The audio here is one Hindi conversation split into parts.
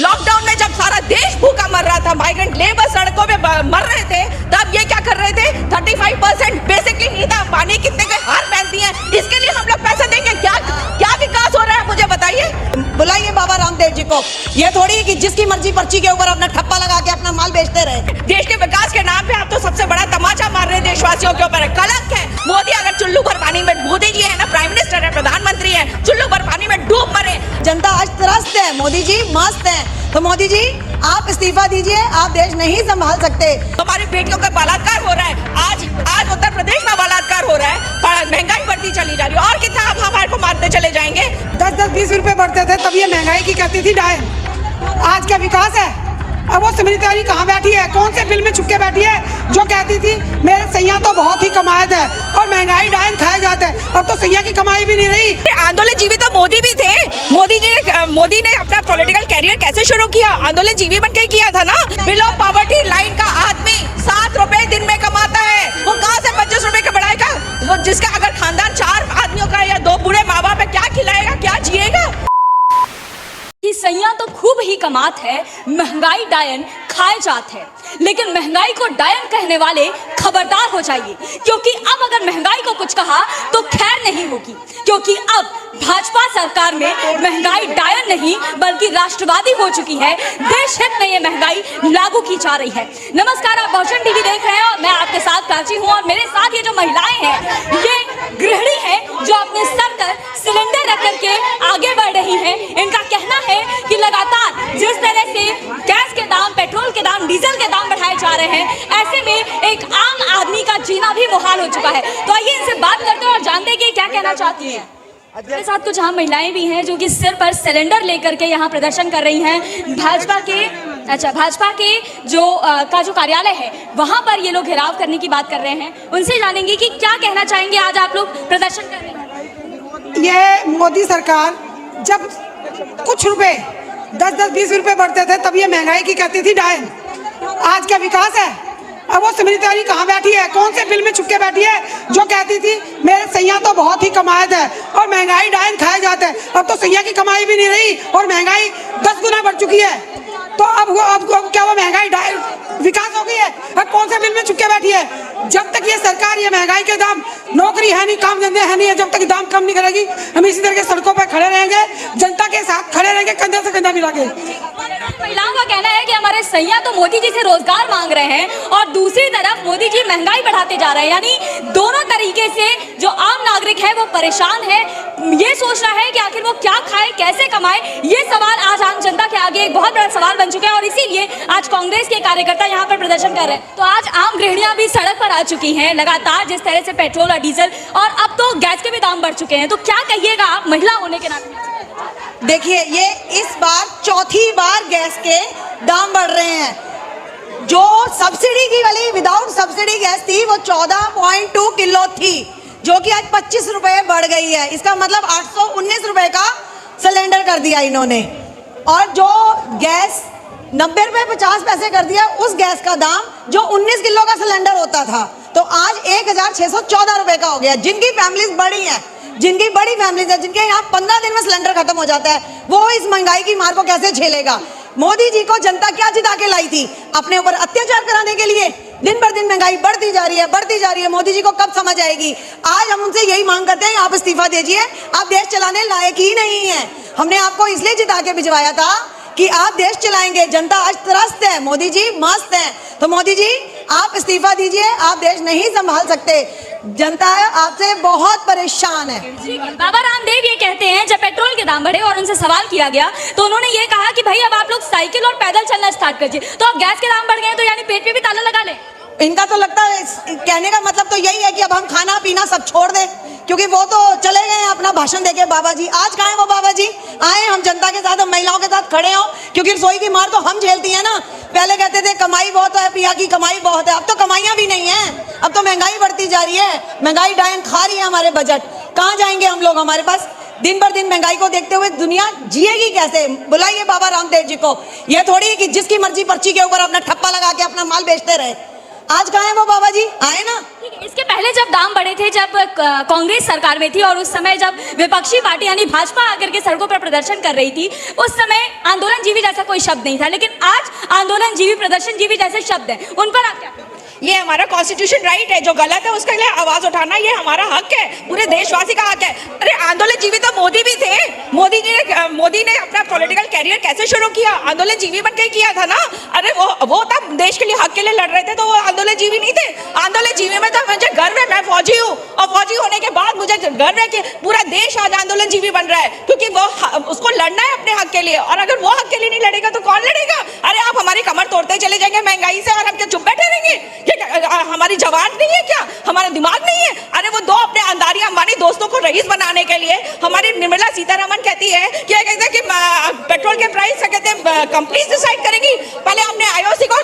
लॉकडाउन में जब सारा देश भूखा मर रहा था, माइग्रेंट लेबर सड़कों पे मर रहे थे, तब ये क्या कर रहे थे? 35% बेसिकली नहीं था। पानी कितने के हार पहनती हैं, इसके लिए हम लोग पैसे देंगे? क्या क्या विकास हो रहा है, मुझे बताइए। बुलाइए बाबा रामदेव जी को। ये थोड़ी कि जिसकी मर्जी पर्ची के ऊपर अपना ठप्पा लगा के अपना माल बेचते रहे। देश के विकास के नाम पे आप तो सबसे बड़ा तमाचा मार रहे हैं देशवासियों के ऊपर। कलंक है। मोदी अगर चुल्लू भर पानी में, मोदी जी है ना, प्राइम मिनिस्टर है, प्रधानमंत्री है, चुल्लू भर पानी में डूब मरे। जनता आज त्रस्त है, मोदी जी मस्त है। तो मोदी जी आप इस्तीफा दीजिए, आप देश नहीं संभाल सकते। हमारी बेटियों का बलात्कार हो रहा है। आज उत्तर प्रदेश में बलात्कार हो रहा है, महंगाई बढ़ती चली जा रही है। और कितना आप हमारे को मारते चले जाएंगे? 10-10, 20 रुपए बढ़ते थे तब ये महंगाई की कहती थी डायन। आज क्या विकास है? अब वो स्मृति ईरानी कहाँ बैठी है? कौन से बिल में छुप के बैठी है जो कहती थी मेरे सैया तो बहुत ही कमाए थे और महंगाई डायन खाए जाते हैं। अब तो सैया की कमाई भी नहीं रही। आंदोलन जीवी तो मोदी भी थे। मोदी ने अपना पॉलिटिकल कैरियर कैसे शुरू किया? आंदोलन जीवी बन के किया था ना। बिलो पॉवर्टी लाइन का आदमी 7 रुपए दिन में कमाता है, वो कहाँ से 25 रुपए का बढ़ाएगा? वो जिसका अगर खानदान 4 आदमियों का या 2 बूढ़े माँ बाप है, क्या खिलाएगा, क्या जिएगा? कि सैया तो खूब ही कमात है, महंगाई डायन खाए जात है। लेकिन महंगाई को डायन कहने वाले खबरदार हो जाइए, क्योंकि अब अगर महंगाई को कुछ कहा तो खैर नहीं होगी। क्योंकि अब भाजपा सरकार में महंगाई डायन नहीं बल्कि राष्ट्रवादी हो चुकी है। देश हित में ये महंगाई लागू की जा रही है। नमस्कार, आप बहुजन टीवी देख रहे हैं और मैं आपके साथ प्राची हूँ। और मेरे साथ ये जो महिलाएं हैं, ये गृहिणी है जो अपने सर पर सिलेंडर रख करके आगे बढ़ रही है। इनका कहना है कि लगातार जिस तरह से गैस के दाम, पेट्रोल के दाम, डीजल के दाम बढ़ाए जा रहे हैं, ऐसे में एक आम आदमी का जीना भी मुहाल हो चुका है। तो आइए इनसे बात करते हैं और जानते हैं कि क्या कहना चाहती हैं। मेरे साथ कुछ आम महिलाएं भी हैं जो कि सिर पर सिलेंडर लेकर के यहाँ प्रदर्शन कर रही हैं। भाजपा के जो कार्यालय है वहाँ पर ये लोग घेराव करने की बात कर रहे हैं। उनसे जानेंगे कि क्या कहना चाहेंगे। आज आप लोग प्रदर्शन कर रहे हैं। ये मोदी सरकार जब कुछ रुपए 10-10, 20 रुपए बढ़ते थे तब ये महंगाई की कहती थी डायन। आज क्या विकास है? अब वो स्मृति ईरानी कहाँ बैठी है? कौन से बिल में छुप के बैठी है जो कहती थी मेरे सैया तो बहुत ही कमाए थे और महंगाई डायन खाए जाते हैं। अब तो सैया की कमाई भी नहीं रही और महंगाई 10 गुना बढ़ चुकी है। तो अब क्या वो महंगाई डायन विकास हो गई है? अब कौन से बिल में छुप के बैठी है? जब तक ये सरकार ये महंगाई के दाम, नौकरी है नहीं, काम धंधे है नहीं है, जब तक दाम कम नहीं करेगी हम इसी तरह के सड़कों पर खड़े रहेंगे, जनता के साथ खड़े रहेंगे, कंधे से कंधा मिला के। महिलाओं का कहना है कि हमारे सैया तो मोदी जी से रोजगार मांग रहे हैं और दूसरी तरफ मोदी जी महंगाई बढ़ाते जा रहे हैं। यानी दोनों तरीके से जो आम नागरिक है वो परेशान है। ये सोच रहा है कि आखिर वो क्या खाए, कैसे कमाए। ये सवाल आज आम जनता के आगे एक बहुत बड़ा सवाल बन चुका है और इसीलिए आज कांग्रेस के कार्यकर्ता यहाँ पर प्रदर्शन कर रहे हैं। तो आज आम गृहिणियां भी सड़क पर आ चुकी हैं। लगातार जिस तरह से पेट्रोल और डीजल और अब तो गैस के भी दाम बढ़ चुके हैं, तो क्या कहिएगा आप महिला होने के नाते? देखिए, ये इस बार चौथी बार गैस के दाम बढ़ रहे हैं। जो सब्सिडी की वाली विदाउट सब्सिडी गैस थी वो 14.2 किलो थी, जो कि आज 25 रुपए बढ़ गई है। इसका मतलब 819 रुपए का सिलेंडर कर दिया इन्होंने। और जो गैस 90 रुपए 50 पैसे कर दिया, उस गैस का दाम जो 19 किलो का सिलेंडर होता था तो आज 1614 रुपए का हो गया। जिनकी फैमिलीज बड़ी हैं, जिनकी बड़ी फैमिलीज है, जिनके यहाँ 15 दिन में सिलेंडर खत्म हो जाता है, वो इस महंगाई की मार को कैसे झेलेगा? मोदी जी को जनता क्या जिता के लाई थी? अपने ऊपर अत्याचार कराने के लिए। दिन पर दिन महंगाई बढ़ती जा रही है, बढ़ती जा रही है। मोदी जी को कब समझ आएगी? आज हम उनसे यही मांग करते हैं, आप इस्तीफा दीजिए, आप देश चलाने लायक ही नहीं है। हमने आपको इसलिए जिता के भिजवाया था कि आप देश चलाएंगे। जनता आज त्रस्त है, मोदी जी मस्त है। तो मोदी जी आप इस्तीफा दीजिए, आप देश नहीं संभाल सकते। जनता आपसे बहुत परेशान है। बाबा रामदेव ये कहते हैं, जब पेट्रोल के दाम बढ़े और उनसे सवाल किया गया तो उन्होंने ये कहा कि भाई अब आप लोग साइकिल और पैदल चलना स्टार्ट कीजिए। तो अब गैस के दाम बढ़ गए तो यानी पेट पे भी ताला लगा ले। इनका तो लगता है, कहने का मतलब तो यही है कि अब हम खाना पीना सब छोड़ दें, क्योंकि वो तो चले गए हैं अपना भाषण देके। बाबा जी आज कहाँ है वो? बाबा जी आए हम जनता के साथ, हम महिलाओं के साथ खड़े हो, क्योंकि रसोई की मार तो हम झेलती है ना। पहले कहते थे कमाई बहुत है, पिया की कमाई बहुत है, अब तो कमाइयाँ भी नहीं है। अब तो महंगाई बढ़ती जा रही है, महंगाई डायन खा रही है हमारे बजट। कहाँ जाएंगे हम लोग? हमारे पास दिन भर दिन महंगाई को देखते हुए दुनिया जिएगी कैसे? बुलाइए बाबा रामदेव जी को। ये थोड़ी कि जिसकी मर्जी पर्ची के ऊपर अपना ठप्पा लगा के अपना माल बेचते रहे। आज कहाँ है वो बाबा जी, आए ना। ठीक है, इसके पहले जब दाम बढ़े थे, जब कांग्रेस सरकार में थी और उस समय जब विपक्षी पार्टी यानी भाजपा आकर के सड़कों पर प्रदर्शन कर रही थी, उस समय आंदोलन जीवी जैसा कोई शब्द नहीं था, लेकिन आज आंदोलन जीवी, प्रदर्शन जीवी जैसे शब्द हैं। उन पर आप क्या कहेंगे? ये हमारा कॉन्स्टिट्यूशन राइट है, जो गलत है उसके लिए आवाज उठाना ये हमारा हक है, पूरे देशवासी का हक है। अरे आंदोलन जीवी तो मोदी भी थे, मोदी ने अपना पॉलिटिकल कैरियर कैसे शुरू किया, आंदोलन जीवी बन के किया था ना। अरे वो तब देश के लिए, हक के लिए लड़ रहे थे, तो वो आंदोलन जीवी नहीं थे। आंदोलन जीवी में तो मुझे गर्व है, मैं फौजी हूँ और फौजी होने के बाद मुझे गर्व है कि पूरा देश आज आंदोलन जीवी बन रहा है, क्योंकि वो उसको लड़ना है अपने हक के लिए, और अगर वो हक के लिए नहीं लड़ेगा तो कौन लड़ेगा। अरे आप हमारी कमर तोड़ते चले जाएंगे महंगाई से और हम क्या चुप बैठे रहेंगे? हमारी जवान नहीं है क्या, हमारा दिमाग नहीं है? अरे वो दो अपने अंदारी अंबानी दोस्तों को रईस बनाने के लिए हमारी निर्मला सीतारमण कहती है कि पेट्रोल के प्राइस कहते हैं कंपनीज डिसाइड करेंगी। पहले हमने आईओसी को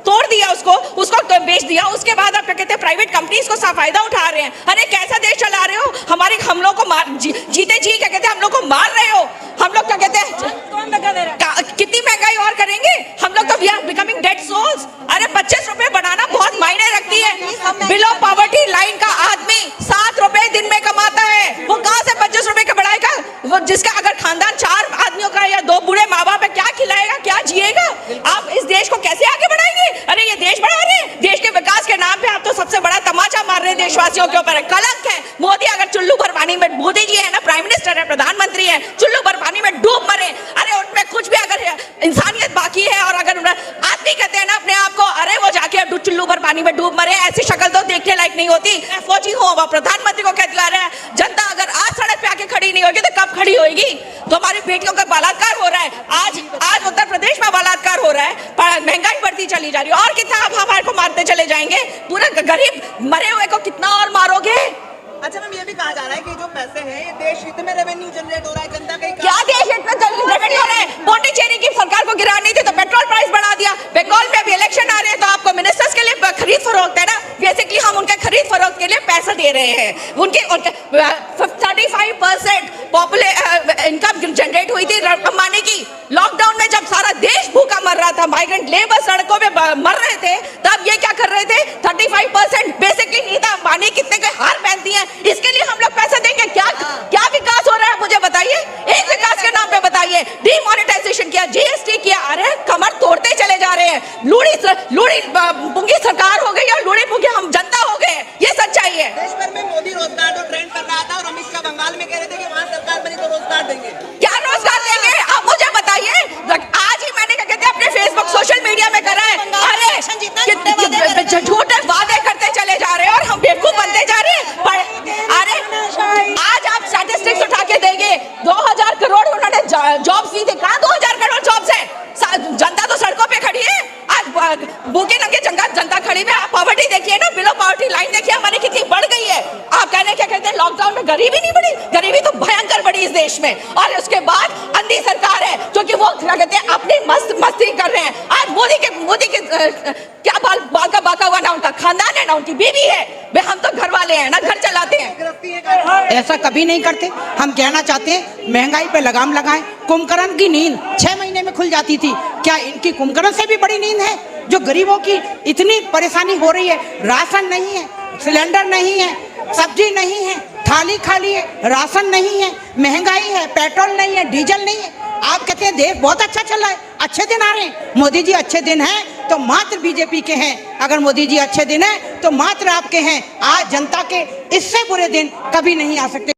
तोड़ दिया, उसको बेच दिया, उसके बाद आप क्या कहते हैं प्राइवेट कंपनीज को फायदा उठा रहे हैं। अरे कैसा देश चला रहे हो? हम लोग को जीते जी क्या कहते हैं हम लोग को मार रहे हो। हम लोग क्या कहते हैं कितनी महंगाई और करेंगे हम लोग, तो we are becoming dead souls. अरे 25 रुपए बढ़ाना बहुत मायने रखती है। बिलो पॉवर्टी लाइन का आदमी 7 रुपए दिन में कमाता है, वो कहाँ से 25 रुपए का बढ़ाएगा? वो जिसका अगर खानदान 4 आदमियों का या 2 बूढ़े माँ बाप है, क्या खिलाएगा, क्या जिएगा? आप इस देश को कैसे आगे बढ़ाएंगे? अरे ये देश बढ़ा रहे हैं, देश के विकास के नाम पे आप तो सबसे बड़ा तमाचा मार रहे हैं देशवासियों के ऊपर। कलंक है। मोदी अगर चुल्लू भर पानी में, मोदी जी है ना, प्राइम मिनिस्टर है, प्रधानमंत्री है, चुल्लू भर पानी में डूब मरे। अरे उनमें कुछ भी अगर इंसानियत बाकी है और अगर आदमी कहते हैं ना अपने आप को, अरे वो जाके अब चुल्लू भर पानी में डूब मरे, ऐसी शक्ल तो देखने लायक नहीं होती। फौजी हो, प्रधानमंत्री को कहते आ रहे हैं, जनता अगर आज सड़क पे आके खड़ी नहीं होगी तो कब खड़ी होगी? तो हमारी बेटियों का बलात्कार हो रहा है, आज उत्तर प्रदेश में बलात्कार हो रहा है, महंगाई बढ़ती चली जा रही है, और कितना आप हमारे को मारते चले जाएंगे? पूरा गरीब मरे हुए को कितना और मारोगे? अच्छा मैम, ये भी कहा जा रहा है कि जो पैसे हैं ये देश हित में रेवेन्यू जनरेट हो रहा है, जनता का क्या देश हित में रेवेन्यू हो रहा है? पौंडीचेरी की सरकार को गिरानी थी तो पेट्रोल प्राइस बढ़ा दिया। बंगाल में भी इलेक्शन आ रहे हैं तो आपको मिनिस्टर्स के लिए खरीद फरोख्त है ना, बेसिकली हम उनके खरीद फरोख्त के लिए पैसा दे रहे हैं। उनके 35% इनकम जनरेट हुई थी अंबानी की। लॉकडाउन में जब सारा देश भूखा मर रहा था, माइग्रेंट लेबर सड़कों में मर रहे थे, तब ये क्या कर रहे थे? 35% बेसिकली नीता अंबानी कितने के हार पहनती है, इसके लिए हम लोग पैसा देंगे? क्या विकास हो रहा है मुझे बताइए, एक विकास के नाम पे बताइए। डीमोनेटाइजेशन किया, जीएसटी किया, अरे कमर तोड़ते चले जा रहे हैं। लूड़ी पुंगी सरकार हो गई और लूड़ी पुंगी हम जनता हो गए, ये सच्चाई है। देश भर में मोदी रोजगार जो ट्रेंड कर रहा था और अमित शाह बंगाल में कह रहे थे कि वहाँ सरकार बनी तो रोजगार देंगे। क्या रोजगार देंगे आप मुझे बताइए? आज ही मैंने क्या कहते हैं अपने फेसबुक सोशल मीडिया में करा है, अरे झूठे वादे करते चले जा रहे हैं और हम बेवकूफ बनते जा रहे हैं। अरे आज आप स्टैटिस्टिक्स उठा के देंगे, 2000 करोड़ उन्होंने जॉब्स दी थी, कहाँ 2000 करोड़ जॉब्स है? जनता तो सड़कों पे खड़ी है, आज भूखे नंगे जनता खड़ी है। आप पॉवर्टी देखिए ना, बिलो पॉवर्टी लाइन देखिए हमारी कितनी बढ़ गई है। आप कहने क्या कहते हैं लॉकडाउन में गरीबी नहीं बढ़ी? गरीबी तो भयंकर बढ़ी इस देश में, और उसके बाद अंधी सरकार है क्योंकि वो क्या कहते हैं अपनी मस्ती कर रहे हैं। आज मोदी के क्या बाल का बाका हुआ ना, उनका खानदान है ना, उनकी बीवी है, वे हम तो घर वाले हैं ना, घर चलाते हैं। ऐसा कभी नहीं करते। हम कहना चाहते हैं महंगाई पे लगाम लगाएं। कुंभकर्ण की नींद 6 महीने में खुल जाती थी, क्या इनकी कुंभकर्ण से भी बड़ी नींद है? जो गरीबों की इतनी परेशानी हो रही है, राशन नहीं है, सिलेंडर नहीं है, सब्जी नहीं है, थाली खाली है, राशन नहीं है, महंगाई है, पेट्रोल नहीं है, डीजल नहीं है। आप कहते हैं देश बहुत अच्छा चल रहा है, अच्छे दिन आ रहे हैं। मोदी जी अच्छे दिन हैं तो मात्र बीजेपी के हैं, अगर मोदी जी अच्छे दिन हैं तो मात्र आपके हैं। आज जनता के इससे बुरे दिन कभी नहीं आ सकते।